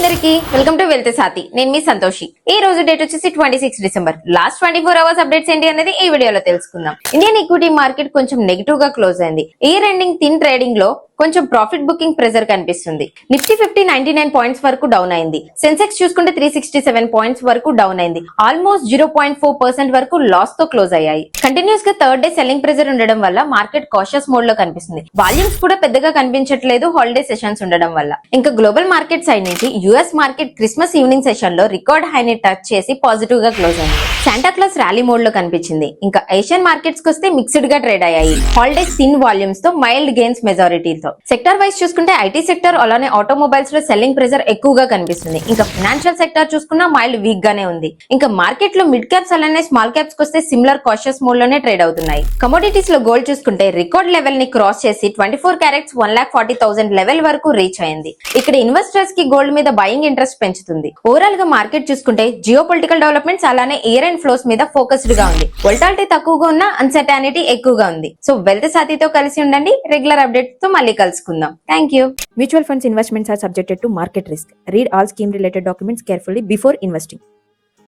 అందరికి welcome to wealth సాతి. నేను మీ సంతోషి. ఈ రోజు డేట్ వచ్చేసి 26 డిసెంబర్. లాస్ట్ 24 అవర్స్ అప్డేట్స్ ఏంటి అనేది ఈ వీడియోలో తెలుసుకుందాం. ఇండియన్ ఈక్విటీ మార్కెట్ కొంచెం నెగిటివ్ గా క్లోజ్ అయింది. ఇయర్ ఎండింగ్ థిన్ ట్రేడింగ్ లో కొంచెం ప్రాఫిట్ బుకింగ్ ప్రెజర్ కనిపిస్తుంది. నిఫ్టీ 50 99 పాయింట్స్ వరకు డౌన్ అయింది. సెన్సెక్స్ చూసుకుంటే 367 పాయింట్స్ వరకు డౌన్ అయింది. ఆల్మోస్ట్ 0.4% వరకు లాస్ తో క్లోజ్ అయ్యాయి. కంటిన్యూస్ గా థర్డ్ డే సెల్లింగ్ ప్రెజర్ ఉండడం వల్ల మార్కెట్ కాషియస్ మోడ్ లో కనిపిస్తుంది. వాల్యూమ్స్ కూడా పెద్దగా కనిపించట్లేదు హాలిడే సెషన్స్ ఉండడం వల్ల. ఇంకా గ్లోబల్ మార్కెట్ సైడ్ నుంచి US market Christmas evening session లో రికార్డ్ హైని టచ్ చేసి పాజిటివ్ గా క్లోజ్ అయింది. శాంటా క్లాస్ ర్యాలీ మోడ్ లో కనిపించింది. ఇంకా ఏషియన్ మార్కెట్స్ కి వస్తే మిక్స్డ్ గా ట్రేడ్ అయ్యాయి. హాలిడే థిన్ వాల్యూమ్స్ తో మైల్డ్ గెయిన్స్ మెజారిటీతో. సెక్టర్ వైజ్ చూసుకుంటే ఐటీ సెక్టర్ అలానే ఆటోమొబైల్స్ లో సెల్లింగ్ ప్రెజర్ ఎక్కువగా కనిపిస్తుంది. ఇంకా ఫైనాన్షియల్ సెక్టర్ చూసుకున్నా మైల్డ్ వీక్ గానే ఉంది. ఇంకా మార్కెట్ లో మిడ్ క్యాప్స్ అలానే స్మాల్ క్యాప్స్ వస్తే సిమిలర్ కాషియస్ మోడ్ లోనే ట్రేడ్ అవుతున్నాయి. కమోడిటీస్ లో గోల్డ్ చూసుకుంటే రికార్డ్ లెవెల్ ని క్రాస్ చేసి 24 క్యారెట్స్ 1,40,000 లెవెల్ వరకు రీచ్ అయింది. ఇక్కడ ఇన్వెస్టర్స్ కి గోల్డ్ మీద బయింగ్ ఇంట్రెస్ట్ పెంచుతుంది. ఓవరాల్ గా మార్కెట్ చూసుకుంటే జియో పొలిటికల్ డెవలప్మెంట్స్ అలానే ఇయర్ అండ్ ఫ్లోస్ మీద ఫోకస్డ్ గా ఉంది. వోల్టాలిటీ తక్కువగా ఉన్న అన్సర్టానిటీ ఎక్కువగా ఉంది. సో వెల్త్ సాతితో కలిసి ఉండండి. రెగ్యులర్ అప్డేట్స్ తో మళ్ళీ కలుసుకుందాం. Thank you. Mutual funds investments are subjected to market risk. Read all scheme related documents carefully before investing.